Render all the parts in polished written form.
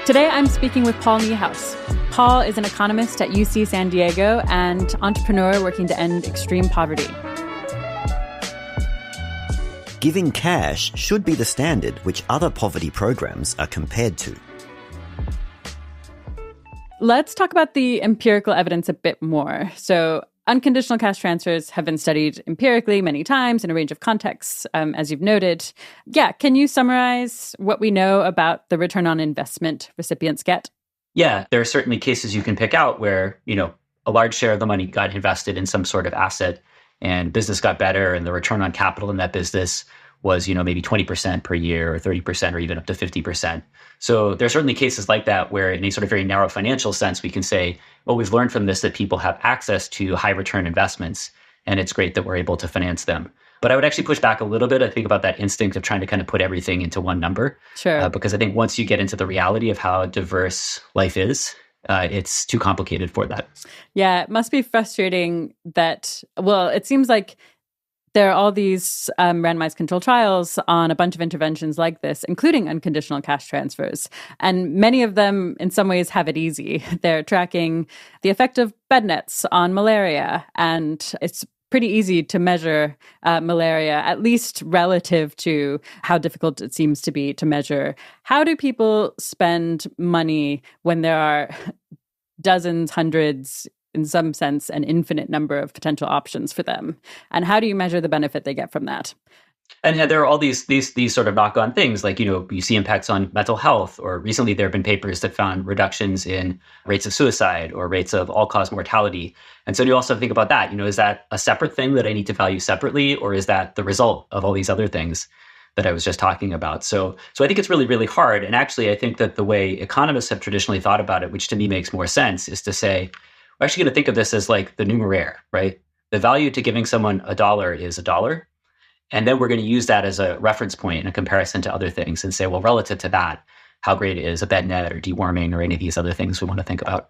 Today, I'm speaking with Paul Niehaus. Paul is an economist at UC San Diego and entrepreneur working to end extreme poverty. Giving cash should be the standard which other poverty programs are compared to. Let's talk about the empirical evidence a bit more. So, unconditional cash transfers have been studied empirically many times in a range of contexts, as you've noted. Yeah, can you summarize what we know about the return on investment recipients get? Yeah, there are certainly cases you can pick out where, a large share of the money got invested in some sort of asset and business got better and the return on capital in that business was, maybe 20% per year or 30% or even up to 50%. So there are certainly cases like that where in a sort of very narrow financial sense, we can say, well, we've learned from this that people have access to high return investments, and it's great that we're able to finance them. But I would actually push back a little bit. I think about that instinct of trying to kind of put everything into one number. Sure. Because I think once you get into the reality of how diverse life is, it's too complicated for that. Yeah, it must be frustrating that, it seems like there are all these randomized controlled trials on a bunch of interventions like this, including unconditional cash transfers. And many of them, in some ways, have it easy. They're tracking the effect of bed nets on malaria. And it's pretty easy to measure malaria, at least relative to how difficult it seems to be to measure. How do people spend money when there are dozens, hundreds, in some sense, an infinite number of potential options for them? And how do you measure the benefit they get from that? And there are all these sort of knock-on things, like, you see impacts on mental health, or recently there have been papers that found reductions in rates of suicide or rates of all-cause mortality. And so you also think about that, is that a separate thing that I need to value separately, or is that the result of all these other things that I was just talking about? So I think it's really, really hard. And actually, I think that the way economists have traditionally thought about it, which to me makes more sense, is to say, we're actually going to think of this as like the numeraire, right? The value to giving someone $1 is $1. And then we're going to use that as a reference point in a comparison to other things and say, well, relative to that, how great is a bed net or deworming or any of these other things we want to think about?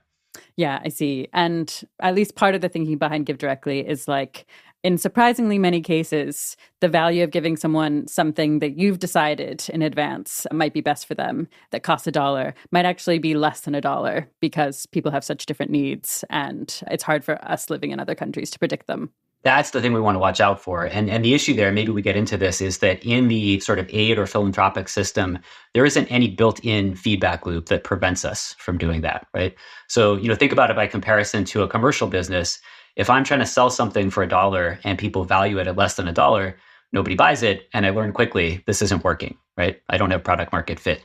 Yeah, I see. And at least part of the thinking behind GiveDirectly is like, in surprisingly many cases, the value of giving someone something that you've decided in advance might be best for them, that costs $1, might actually be less than $1 because people have such different needs and it's hard for us living in other countries to predict them. That's the thing we want to watch out for. And the issue there, maybe we get into this, is that in the sort of aid or philanthropic system, there isn't any built-in feedback loop that prevents us from doing that, right? So, think about it by comparison to a commercial business. If I'm trying to sell something for $1 and people value it at less than $1, nobody buys it. And I learn quickly, this isn't working, right? I don't have product market fit.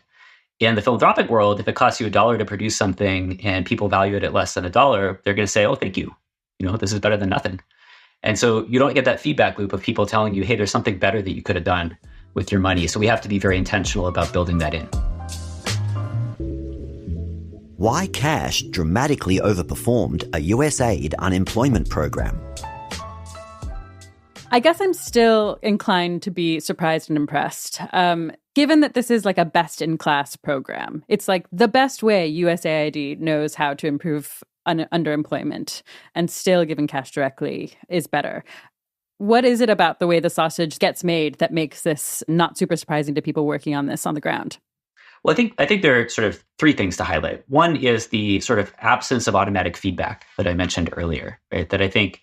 In the philanthropic world, if it costs you $1 to produce something and people value it at less than $1, they're going to say, oh, thank you. This is better than nothing. And so you don't get that feedback loop of people telling you, hey, there's something better that you could have done with your money. So we have to be very intentional about building that in. Why cash dramatically overperformed a USAID unemployment program. I guess I'm still inclined to be surprised and impressed. Given that this is like a best-in-class program, it's like the best way USAID knows how to improve underemployment, and still giving cash directly is better. What is it about the way the sausage gets made that makes this not super surprising to people working on this on the ground? Well, I think there are sort of three things to highlight. One is the sort of absence of automatic feedback that I mentioned earlier, right? That I think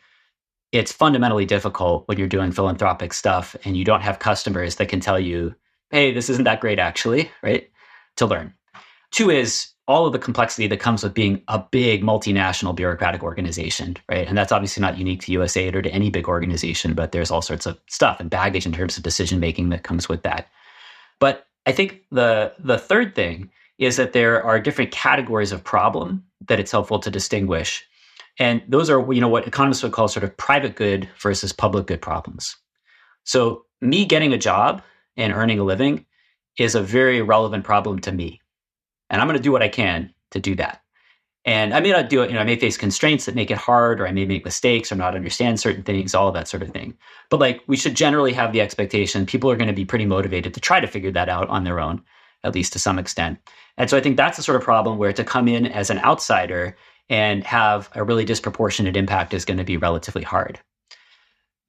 it's fundamentally difficult when you're doing philanthropic stuff and you don't have customers that can tell you, hey, this isn't that great actually, right? To learn. Two is all of the complexity that comes with being a big multinational bureaucratic organization, right? And that's obviously not unique to USAID or to any big organization, but there's all sorts of stuff and baggage in terms of decision-making that comes with that. But I think the third thing is that there are different categories of problem that it's helpful to distinguish. And those are, what economists would call sort of private good versus public good problems. So me getting a job and earning a living is a very relevant problem to me. And I'm going to do what I can to do that. And I may not do it, I may face constraints that make it hard, or I may make mistakes or not understand certain things, all of that sort of thing. But we should generally have the expectation people are going to be pretty motivated to try to figure that out on their own, at least to some extent. And so I think that's the sort of problem where to come in as an outsider and have a really disproportionate impact is going to be relatively hard.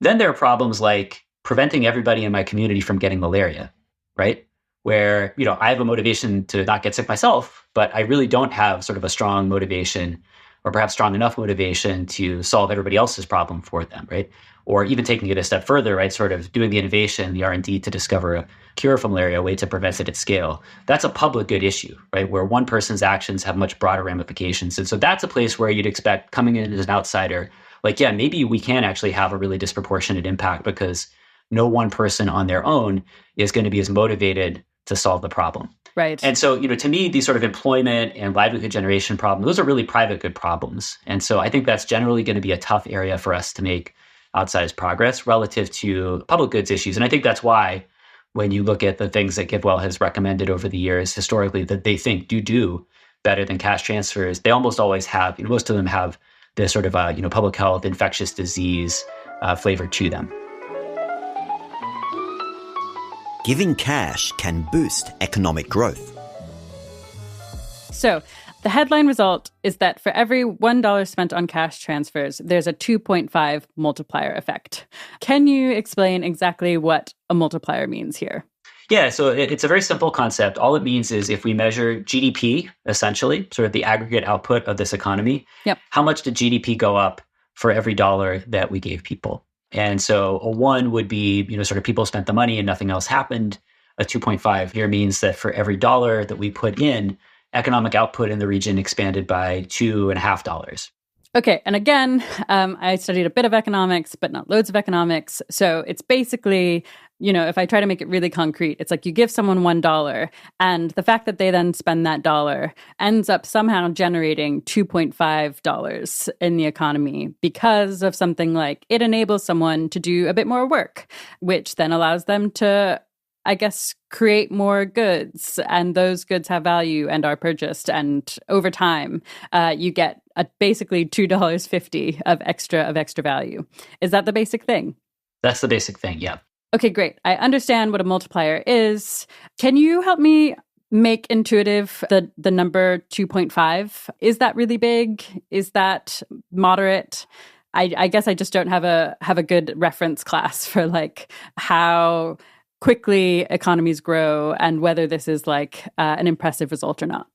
Then there are problems like preventing everybody in my community from getting malaria, right? where, I have a motivation to not get sick myself, but I really don't have sort of a strong motivation or perhaps strong enough motivation to solve everybody else's problem for them, right? Or even taking it a step further, right? Sort of doing the innovation, the R&D to discover a cure for malaria, a way to prevent it at scale. That's a public good issue, right? Where one person's actions have much broader ramifications. And so that's a place where you'd expect coming in as an outsider, like, yeah, maybe we can actually have a really disproportionate impact because no one person on their own is going to be as motivated to solve the problem. Right. And so, to me, these sort of employment and livelihood generation problems, those are really private good problems. And so I think that's generally going to be a tough area for us to make outsized progress relative to public goods issues. And I think that's why when you look at the things that GiveWell has recommended over the years, historically, that they think do better than cash transfers, they almost always have, most of them have this sort of, public health, infectious disease flavor to them. Giving cash can boost economic growth. So the headline result is that for every $1 spent on cash transfers, there's a 2.5 multiplier effect. Can you explain exactly what a multiplier means here? Yeah, so it's a very simple concept. All it means is if we measure GDP, essentially, sort of the aggregate output of this economy, how much did GDP go up for every dollar that we gave people? And so a 1 would be, sort of people spent the money and nothing else happened. A 2.5 here means that for every dollar that we put in, economic output in the region expanded by $2.50. Okay. And again, I studied a bit of economics, but not loads of economics. So it's basically, if I try to make it really concrete, it's like you give someone $1 and the fact that they then spend that dollar ends up somehow generating $2.5 in the economy because of something like it enables someone to do a bit more work, which then allows them to, I guess, create more goods, and those goods have value and are purchased. And over time, you get basically $2.50 of extra value. Is that the basic thing? That's the basic thing, yeah. Okay, great. I understand what a multiplier is. Can you help me make intuitive the number 2.5? Is that really big? Is that moderate? I guess I just don't have a good reference class for like how quickly economies grow and whether this is like an impressive result or not.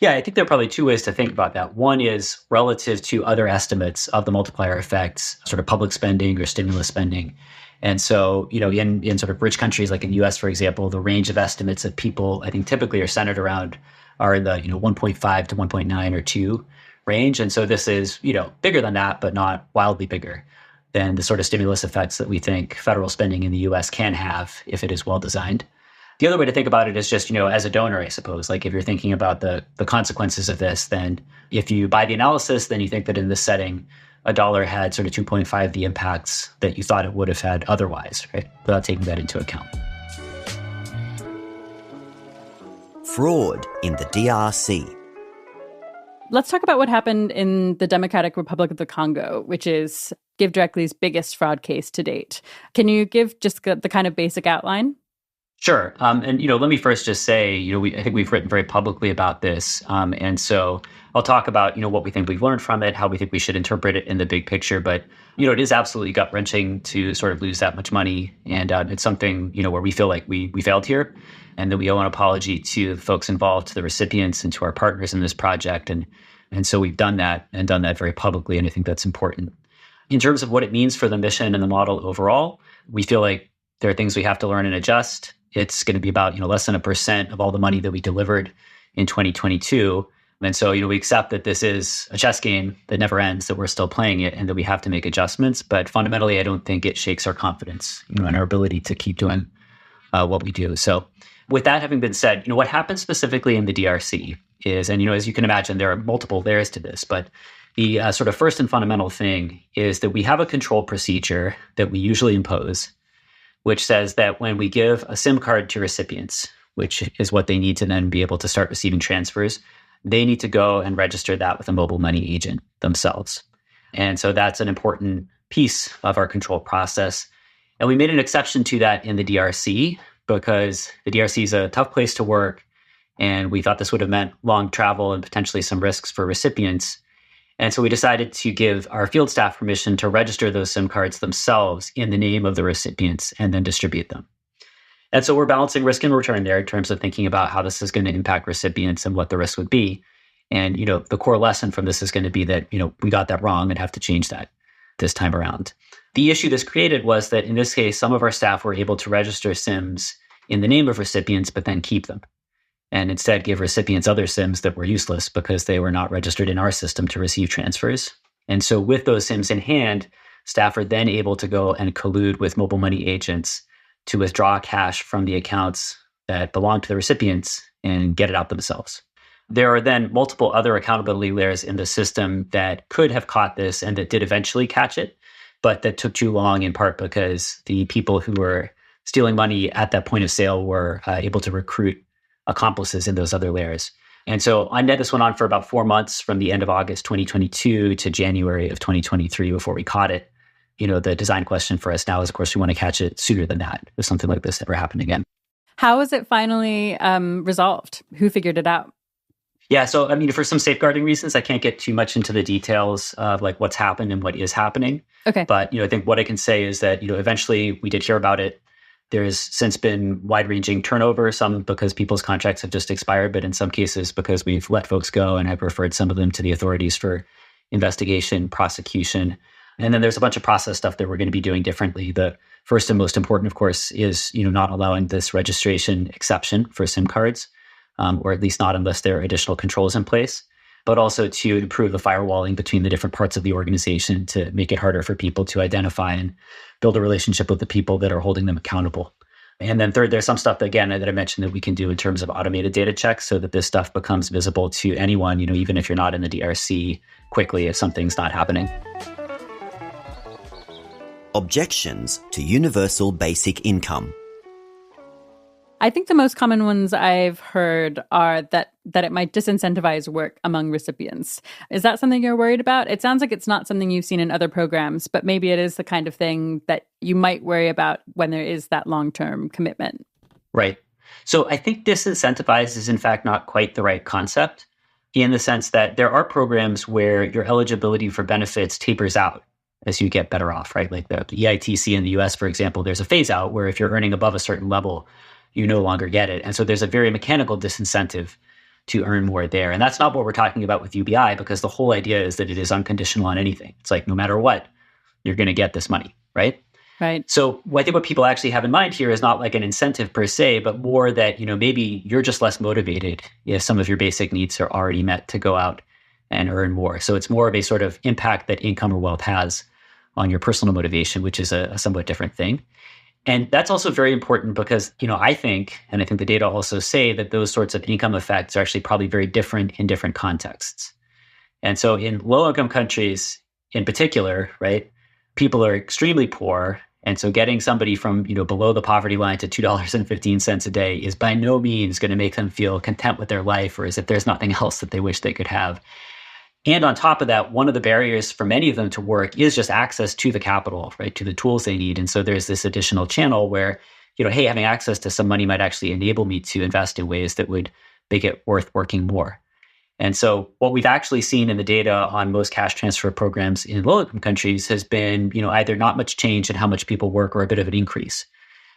Yeah, I think there are probably two ways to think about that. One is relative to other estimates of the multiplier effects, sort of public spending or stimulus spending. And so, in sort of rich countries like in the US, for example, the range of estimates that people, I think, typically are centered around are in the, 1.5 to 1.9 or 2 range. And so this is, bigger than that, but not wildly bigger than the sort of stimulus effects that we think federal spending in the US can have if it is well designed. The other way to think about it is just, as a donor, I suppose, like if you're thinking about the consequences of this, then if you buy the analysis, then you think that in this setting, a dollar had sort of 2.5 the impacts that you thought it would have had otherwise, right? Without taking that into account. Fraud in the DRC. Let's talk about what happened in the Democratic Republic of the Congo, which is GiveDirectly's biggest fraud case to date. Can you give just the kind of basic outline? Sure. And, let me first just say, I think we've written very publicly about this. And so I'll talk about, what we think we've learned from it, how we think we should interpret it in the big picture. But, it is absolutely gut-wrenching to sort of lose that much money. And it's something, where we feel like we failed here and that we owe an apology to the folks involved, to the recipients, and to our partners in this project. And so we've done that and done that very publicly. And I think that's important. In terms of what it means for the mission and the model overall, we feel like there are things we have to learn and adjust. It's going to be about, less than 1% of all the money that we delivered in 2022. And so, we accept that this is a chess game that never ends, that we're still playing it, and that we have to make adjustments. But fundamentally, I don't think it shakes our confidence, in our ability to keep doing what we do. So with that having been said, what happens specifically in the DRC is, and, as you can imagine, there are multiple layers to this, but the sort of first and fundamental thing is that we have a control procedure that we usually impose, which says that when we give a SIM card to recipients, which is what they need to then be able to start receiving transfers, they need to go and register that with a mobile money agent themselves. And so that's an important piece of our control process. And we made an exception to that in the DRC because the DRC is a tough place to work. And we thought this would have meant long travel and potentially some risks for recipients. And so we decided to give our field staff permission to register those SIM cards themselves in the name of the recipients and then distribute them. And so we're balancing risk and return there in terms of thinking about how this is going to impact recipients and what the risk would be. And, the core lesson from this is going to be that, we got that wrong and have to change that this time around. The issue this created was that in this case, some of our staff were able to register SIMs in the name of recipients, but then keep them. And instead give recipients other SIMs that were useless because they were not registered in our system to receive transfers. And so with those SIMs in hand, staff are then able to go and collude with mobile money agents to withdraw cash from the accounts that belong to the recipients and get it out themselves. There are then multiple other accountability layers in the system that could have caught this and that did eventually catch it, but that took too long in part because the people who were stealing money at that point of sale were able to recruit accomplices in those other layers. And so on net, this went on for about 4 months from the end of August 2022 to January of 2023 before we caught it. The design question for us now is, of course, we want to catch it sooner than that if something like this ever happened again. How was it finally resolved? Who figured it out? Yeah, so for some safeguarding reasons, I can't get too much into the details of like what's happened and what is happening. Okay. But I think what I can say is that eventually we did hear about it. There has since been wide-ranging turnover, some because people's contracts have just expired, but in some cases because we've let folks go and have referred some of them to the authorities for investigation, prosecution. And then there's a bunch of process stuff that we're going to be doing differently. The first and most important, of course, is not allowing this registration exception for SIM cards, or at least not unless there are additional controls in place, but also to improve the firewalling between the different parts of the organization to make it harder for people to identify and build a relationship with the people that are holding them accountable. And then third, there's some stuff that I mentioned that we can do in terms of automated data checks so that this stuff becomes visible to anyone, even if you're not in the DRC, quickly if something's not happening. Objections to universal basic income. I think the most common ones I've heard are that it might disincentivize work among recipients. Is that something you're worried about? It sounds like it's not something you've seen in other programs, but maybe it is the kind of thing that you might worry about when there is that long-term commitment. Right. So I think disincentivize is in fact not quite the right concept, in the sense that there are programs where your eligibility for benefits tapers out as you get better off, right? Like the EITC in the US, for example, there's a phase out where if you're earning above a certain level, you no longer get it. And so there's a very mechanical disincentive to earn more there. And that's not what we're talking about with UBI, because the whole idea is that it is unconditional on anything. It's like, no matter what, you're going to get this money, right? Right. So I think what people actually have in mind here is not like an incentive per se, but more that, maybe you're just less motivated if some of your basic needs are already met to go out and earn more. So it's more of a sort of impact that income or wealth has on your personal motivation, which is a somewhat different thing. And that's also very important because, I think the data also say that those sorts of income effects are actually probably very different in different contexts. And so in low-income countries in particular, right, people are extremely poor. And so getting somebody from, below the poverty line to $2.15 a day is by no means going to make them feel content with their life or as if there's nothing else that they wish they could have. And on top of that, one of the barriers for many of them to work is just access to the capital, right, to the tools they need. And so there's this additional channel where, hey, having access to some money might actually enable me to invest in ways that would make it worth working more. And so what we've actually seen in the data on most cash transfer programs in low-income countries has been, either not much change in how much people work or a bit of an increase,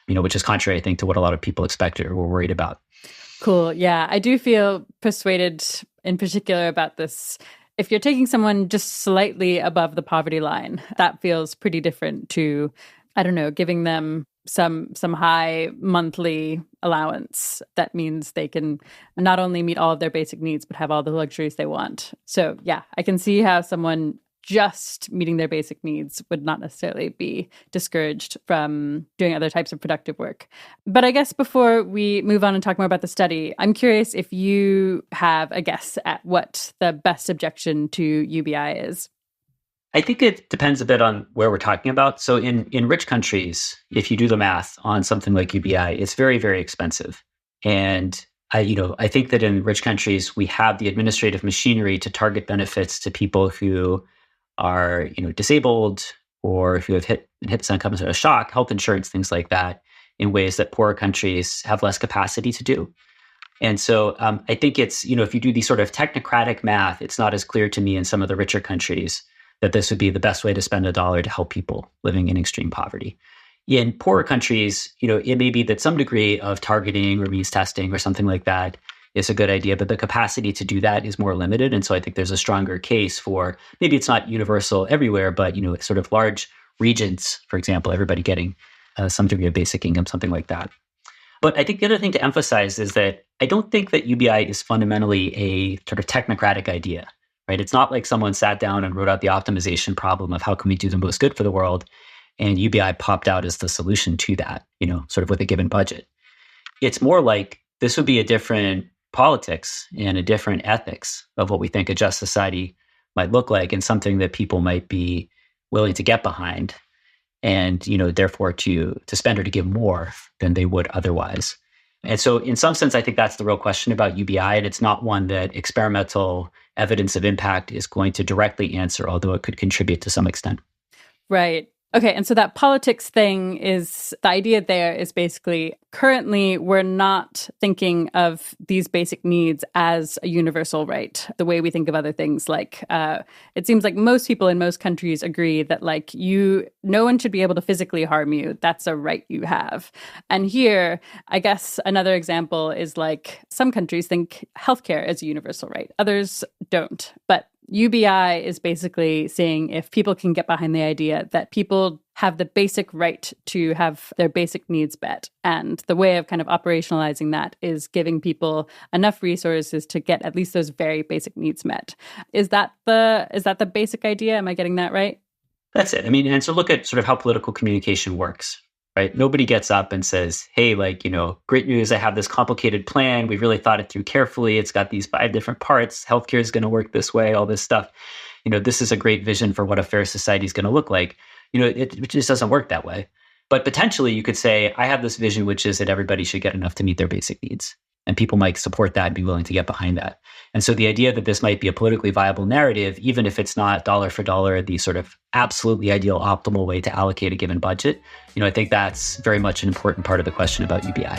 which is contrary, I think, to what a lot of people expected or were worried about. Cool. Yeah, I do feel persuaded in particular about this. If you're taking someone just slightly above the poverty line, that feels pretty different to, giving them some high monthly allowance. That means they can not only meet all of their basic needs, but have all the luxuries they want. So yeah, I can see how someone just meeting their basic needs would not necessarily be discouraged from doing other types of productive work. But I guess before we move on and talk more about the study, I'm curious if you have a guess at what the best objection to UBI is. I think it depends a bit on where we're talking about. So in rich countries, if you do the math on something like UBI, it's very, very expensive. And I think that in rich countries, we have the administrative machinery to target benefits to people who are, disabled or who have hit some kind of shock, health insurance, things like that, in ways that poorer countries have less capacity to do. And so I think it's, if you do the sort of technocratic math, it's not as clear to me in some of the richer countries that this would be the best way to spend a dollar to help people living in extreme poverty. In poorer countries, it may be that some degree of targeting or means testing or something like that is a good idea, but the capacity to do that is more limited. And so I think there's a stronger case for, maybe it's not universal everywhere, but sort of large regions, for example, everybody getting some degree of basic income, something like that. But I think the other thing to emphasize is that I don't think that UBI is fundamentally a sort of technocratic idea, right? It's not like someone sat down and wrote out the optimization problem of how can we do the most good for the world, and UBI popped out as the solution to that, sort of with a given budget. It's more like this would be a different politics and a different ethics of what we think a just society might look like, and something that people might be willing to get behind, and therefore to spend or to give more than they would otherwise. And so in some sense, I think that's the real question about UBI, and it's not one that experimental evidence of impact is going to directly answer, although it could contribute to some extent. Right. Okay, and so that politics thing is, the idea there is basically, currently we're not thinking of these basic needs as a universal right, the way we think of other things. Like, it seems like most people in most countries agree that no one should be able to physically harm you. That's a right you have. And here, I guess another example is like, some countries think healthcare is a universal right. Others don't. But UBI is basically saying if people can get behind the idea that people have the basic right to have their basic needs met. And the way of kind of operationalizing that is giving people enough resources to get at least those very basic needs met. Is that the basic idea? Am I getting that right? That's it. I mean, and so look at sort of how political communication works, right? Nobody gets up and says, hey, great news, I have this complicated plan. We really thought it through carefully. It's got these 5 different parts. Healthcare is going to work this way, all this stuff. This is a great vision for what a fair society is going to look like. It just doesn't work that way. But potentially you could say, I have this vision, which is that everybody should get enough to meet their basic needs. And people might support that and be willing to get behind that. And so the idea that this might be a politically viable narrative, even if it's not dollar for dollar the sort of absolutely ideal, optimal way to allocate a given budget, I think that's very much an important part of the question about UBI.